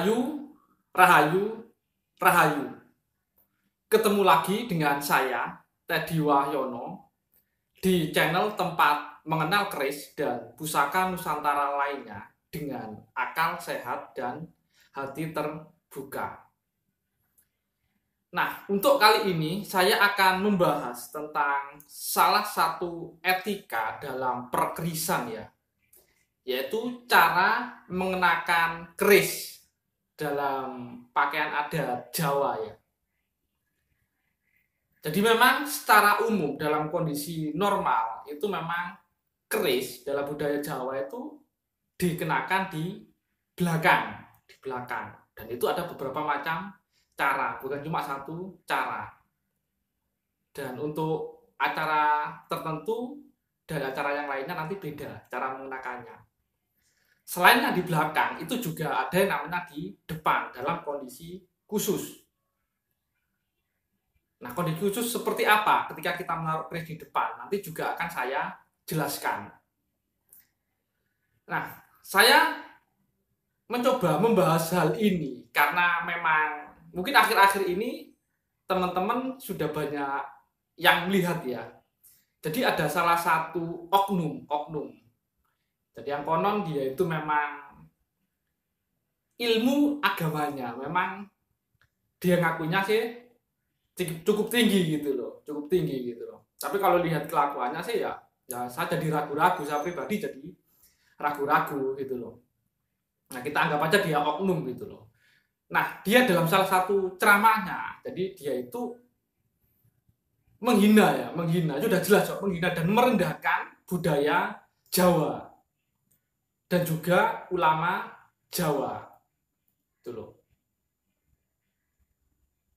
Rahayu, Rahayu, Rahayu. Ketemu lagi dengan saya, Teddy Wahyono, di channel tempat mengenal keris dan pusaka Nusantara lainnya dengan akal sehat dan hati terbuka. Nah, untuk kali ini saya akan membahas tentang salah satu etika dalam perkerisan ya, yaitu cara mengenakan keris dalam pakaian adat Jawa ya. Jadi memang secara umum dalam kondisi normal itu memang keris dalam budaya Jawa itu dikenakan di belakang, Dan itu ada beberapa macam cara, bukan cuma satu cara. Dan untuk acara tertentu dan acara yang lainnya nanti beda cara mengenakannya. Selain yang di belakang, itu juga ada yang namanya di depan dalam kondisi khusus. Nah, kondisi khusus seperti apa ketika kita menaruh keris di depan? Nanti juga akan saya jelaskan. Nah, saya mencoba membahas hal ini karena memang mungkin akhir-akhir ini teman-teman sudah banyak yang melihat ya. Jadi ada salah satu oknum. Jadi yang konon dia itu memang ilmu agamanya, memang dia ngakunya sih cukup tinggi gitu loh. Tapi kalau lihat kelakuannya sih ya saya jadi ragu-ragu, saya pribadi jadi ragu-ragu gitu loh. Nah, kita anggap aja dia oknum gitu loh. Nah, dia dalam salah satu ceramahnya, jadi dia itu menghina, sudah jelas menghina dan merendahkan budaya Jawa dan juga ulama Jawa itu loh.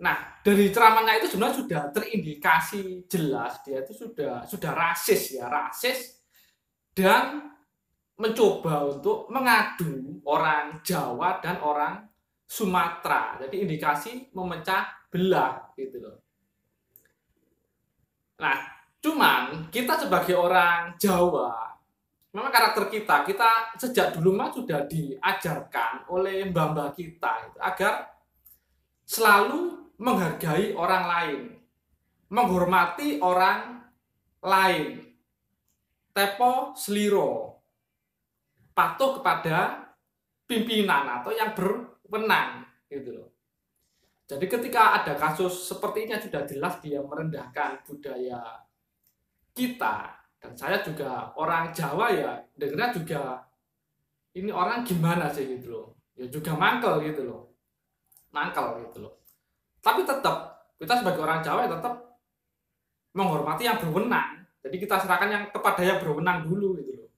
Nah, dari ceramahnya itu sebenarnya sudah terindikasi jelas dia itu sudah rasis dan mencoba untuk mengadu orang Jawa dan orang Sumatera. Jadi indikasi memecah belah gitu loh. Nah, cuman kita sebagai orang Jawa, memang karakter kita sejak dulu mah sudah diajarkan oleh mbah-mbah kita agar selalu menghargai orang lain, menghormati orang lain, tepo sliro, patuh kepada pimpinan atau yang berwenang gitu loh. Jadi ketika ada kasus seperti ini sudah jelas dia merendahkan budaya kita, dan saya juga orang Jawa ya dengarnya juga ini orang gimana sih gitu loh, ya juga mangkel gitu loh. Tapi tetap kita sebagai orang Jawa ya tetap menghormati yang berwenang. Jadi kita serahkan yang kepada yang berwenang dulu gitu loh.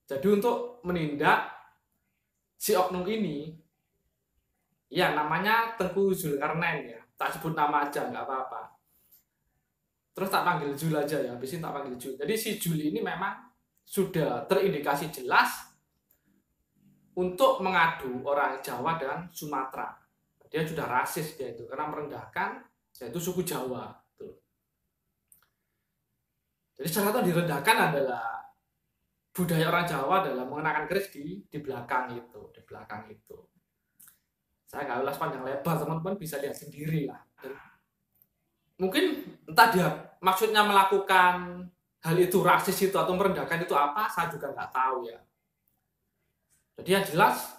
Jadi untuk menindak si oknum ini, ya namanya Tengku Zulkarnain ya, tak sebut nama aja nggak apa-apa. Terus tak panggil Jul aja ya, habisin tak panggil Jul. Jadi si Jul ini memang sudah terindikasi jelas untuk mengadu orang Jawa dan Sumatera. Dia sudah rasis dia itu karena merendahkan yaitu suku Jawa. Jadi salah satu direndahkan adalah budaya orang Jawa dalam mengenakan keris di belakang itu. Saya nggak ulas panjang lebar, teman-teman bisa lihat sendiri lah. Dan mungkin entah dia maksudnya melakukan hal itu rasis itu atau merendahkan itu apa, saya juga nggak tahu ya. Jadi yang jelas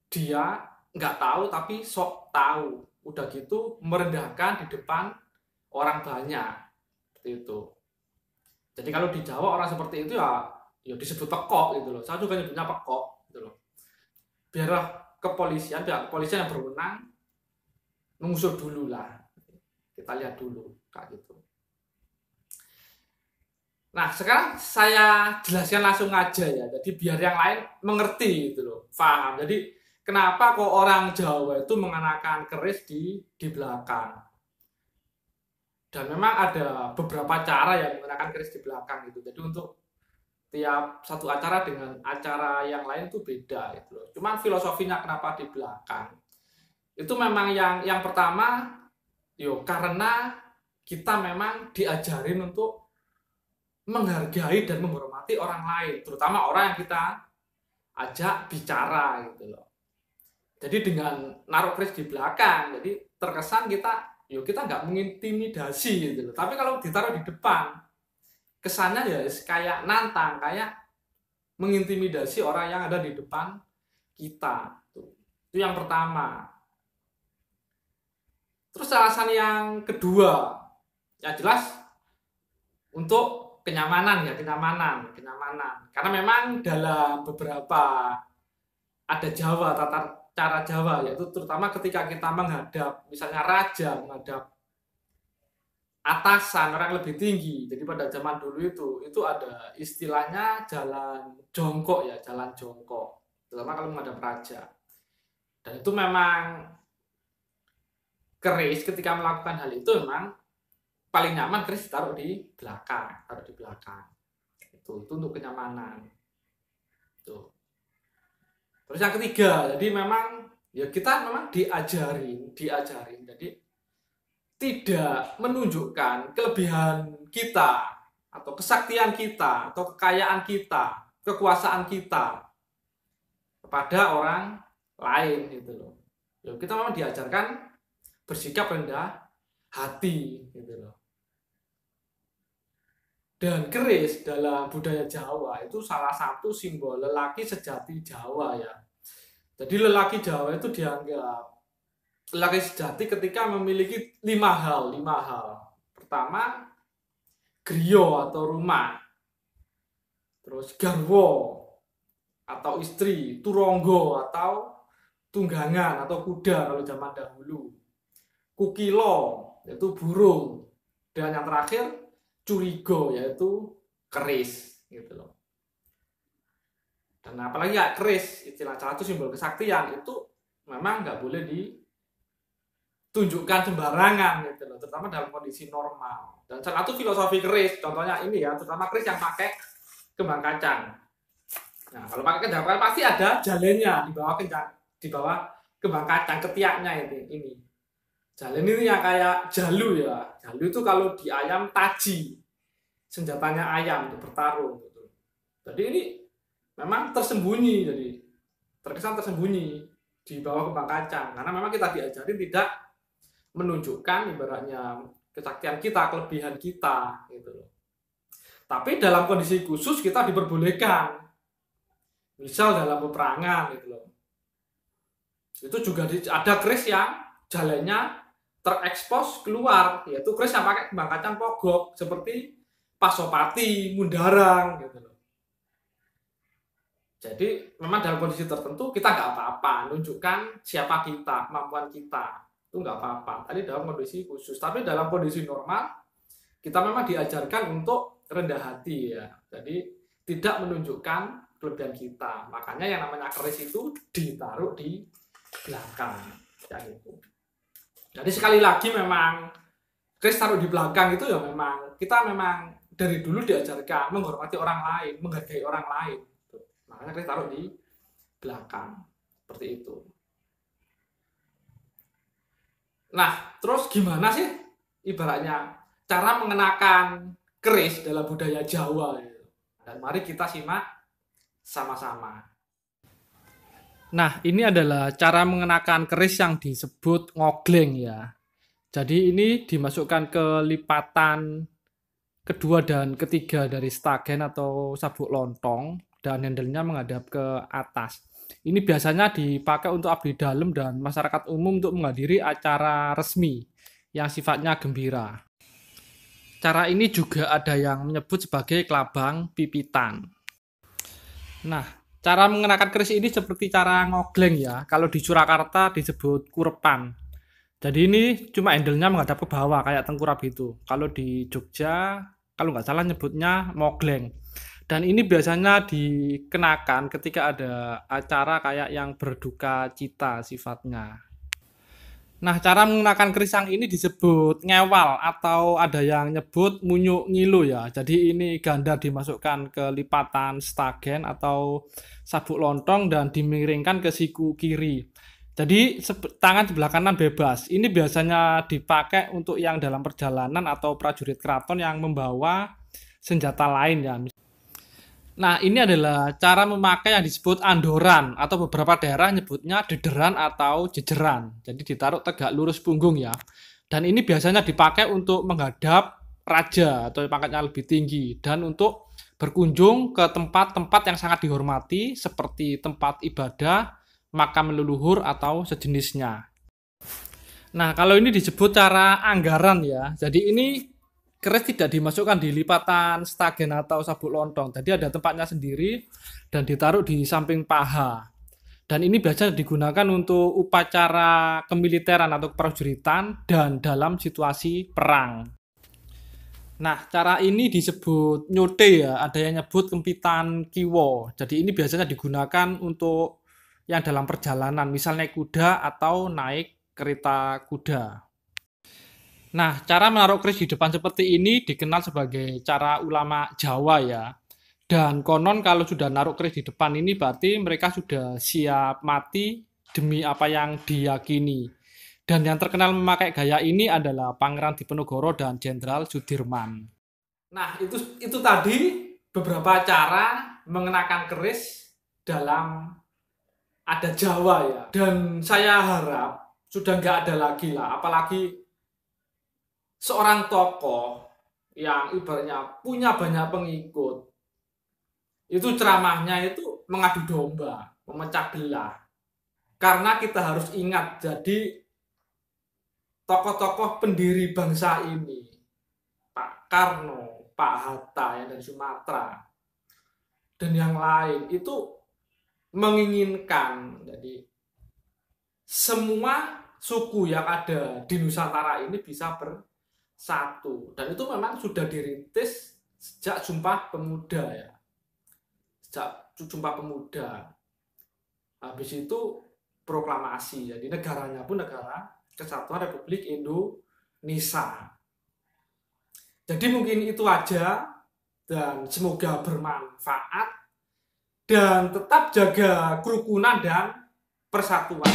dia nggak tahu tapi sok tahu. Udah gitu merendahkan di depan orang banyak seperti itu. Jadi kalau di Jawa orang seperti itu ya disebut pekok gitu loh. Saya juga nyebutnya pekok gitu loh. Biar pihak kepolisian yang berwenang mengusut dulu lah. Kita lihat dulu kayak gitu. Nah, sekarang saya jelaskan langsung aja ya. Jadi biar yang lain mengerti gitu loh, paham. Jadi kenapa kok orang Jawa itu mengenakan keris di belakang? Dan memang ada beberapa cara yang mengenakan keris di belakang gitu. Jadi untuk tiap satu acara dengan acara yang lain itu beda gitu loh. Cuman filosofinya kenapa di belakang? Itu memang yang pertama karena kita memang diajarin untuk menghargai dan menghormati orang lain, terutama orang yang kita ajak bicara gitu loh. Jadi dengan naruh keris di belakang, jadi terkesan kita nggak mengintimidasi gitu loh. Tapi kalau ditaruh di depan, kesannya ya kayak nantang, kayak mengintimidasi orang yang ada di depan kita. Itu yang pertama. Terus alasan yang kedua, yang jelas untuk kenyamanan ya, kenyamanan. Karena memang dalam beberapa ada Jawa, cara Jawa, yaitu terutama ketika kita menghadap misalnya raja, menghadap atasan, orang lebih tinggi. Jadi pada zaman dulu itu ada istilahnya jalan jongkok ya, jalan jongkok. Terutama kalau menghadap raja. Dan itu memang keris ketika melakukan hal itu memang paling nyaman keris taruh di belakang, Itu untuk kenyamanan. Tuh. Terus yang ketiga, jadi memang ya kita memang diajarin. Jadi tidak menunjukkan kelebihan kita atau kesaktian kita atau kekayaan kita, kekuasaan kita kepada orang lain gitu loh. Ya, kita memang diajarkan bersikap rendah hati gitu loh. Dan keris dalam budaya Jawa itu salah satu simbol lelaki sejati Jawa ya. Jadi lelaki Jawa itu dianggap lelaki sejati ketika memiliki 5 hal. Pertama, griya atau rumah. Terus garwa atau istri, turonggo atau tunggangan atau kuda kalau zaman dahulu. Kukilo yaitu burung. Dan yang terakhir curigo yaitu keris gitu loh. Dan apalagi ya keris, istilah salah satu simbol kesaktian itu memang nggak boleh ditunjukkan sembarangan gitu loh, terutama dalam kondisi normal. Dan salah satu filosofi keris, contohnya ini ya, terutama keris yang pakai kembang kacang. Nah, kalau pakai kembang kacang pasti ada jalennya di bawah kembang kacang, ketiaknya ini. Jalen ini yang kayak jalu ya. Jalu itu kalau di ayam taji, senjatanya ayam untuk bertarung gitu. Jadi ini memang tersembunyi, jadi terkesan tersembunyi di bawah kembang kacang. Karena memang kita diajarin tidak menunjukkan ibaratnya kesaktian kita, kelebihan kita gitu loh. Tapi dalam kondisi khusus kita diperbolehkan. Misal dalam peperangan gitu loh. Itu juga ada keris yang jalannya terekspos keluar, yaitu keris yang pakai kembang kacang pogok seperti Pasopati, Mundarang gitu loh. Jadi memang dalam kondisi tertentu kita nggak apa-apa menunjukkan siapa kita, kemampuan kita, itu nggak apa-apa. Tadi dalam kondisi khusus, tapi dalam kondisi normal kita memang diajarkan untuk rendah hati ya. Jadi tidak menunjukkan kelebihan kita. Makanya yang namanya keris itu ditaruh di belakang kayak gitu. Jadi sekali lagi memang keris taruh di belakang itu ya memang kita memang dari dulu diajarkan menghormati orang lain, menghargai orang lain. Makanya keris taruh di belakang seperti itu. Nah, terus gimana sih ibaratnya cara mengenakan keris dalam budaya Jawa? Dan mari kita simak sama-sama. Nah, ini adalah cara mengenakan keris yang disebut ngogleng ya. Jadi ini dimasukkan ke lipatan kedua dan ketiga dari stagen atau sabuk lontong dan handle-nya menghadap ke atas. Ini biasanya dipakai untuk abdi dalam dan masyarakat umum untuk menghadiri acara resmi yang sifatnya gembira. Cara ini juga ada yang menyebut sebagai kelabang pipitan. Nah, cara mengenakan keris ini seperti cara ngogleng ya. Kalau di Surakarta disebut kurepan. Jadi ini cuma handle-nya menghadap ke bawah kayak tengkurap gitu. Kalau di Jogja, kalau nggak salah nyebutnya mogleng. Dan ini biasanya dikenakan ketika ada acara kayak yang berduka cita sifatnya. Nah, cara menggunakan keris yang ini disebut ngewal atau ada yang nyebut munyuk ngilu ya. Jadi ini ganda dimasukkan ke lipatan stagen atau sabuk lontong dan dimiringkan ke siku kiri. Jadi tangan sebelah kanan bebas. Ini biasanya dipakai untuk yang dalam perjalanan atau prajurit keraton yang membawa senjata lain ya. Nah, ini adalah cara memakai yang disebut andoran atau beberapa daerah nyebutnya dederan atau jejeran. Jadi ditaruh tegak lurus punggung ya. Dan ini biasanya dipakai untuk menghadap raja atau pangkatnya lebih tinggi dan untuk berkunjung ke tempat-tempat yang sangat dihormati seperti tempat ibadah, makam leluhur atau sejenisnya. Nah, kalau ini disebut cara anggaran ya. Jadi ini keris tidak dimasukkan di lipatan stagen atau sabuk lontong. Jadi ada tempatnya sendiri dan ditaruh di samping paha. Dan ini biasanya digunakan untuk upacara kemiliteran atau keprajuritan dan dalam situasi perang. Nah, cara ini disebut nyote ya. Ada yang nyebut kempitan kiwo. Jadi ini biasanya digunakan untuk yang dalam perjalanan, misal naik kuda atau naik kereta kuda. Nah, cara menaruh keris di depan seperti ini dikenal sebagai cara ulama Jawa ya. Dan konon kalau sudah naruh keris di depan ini berarti mereka sudah siap mati demi apa yang diyakini. Dan yang terkenal memakai gaya ini adalah Pangeran Diponegoro dan Jenderal Sudirman. Nah, itu tadi beberapa cara mengenakan keris dalam adat Jawa ya. Dan saya harap sudah nggak ada lagi lah, apalagi seorang tokoh yang ibaratnya punya banyak pengikut, itu ceramahnya itu mengadu domba, memecah belah. Karena kita harus ingat, jadi tokoh-tokoh pendiri bangsa ini, Pak Karno, Pak Hatta yang dari Sumatera, dan yang lain itu menginginkan jadi semua suku yang ada di Nusantara ini bisa bersatu. Dan itu memang sudah dirintis sejak Sumpah Pemuda ya. Sejak Sumpah Pemuda. Habis itu proklamasi. Jadi negaranya pun negara Kesatuan Republik Indonesia. Jadi mungkin itu aja dan semoga bermanfaat dan tetap jaga kerukunan dan persatuan.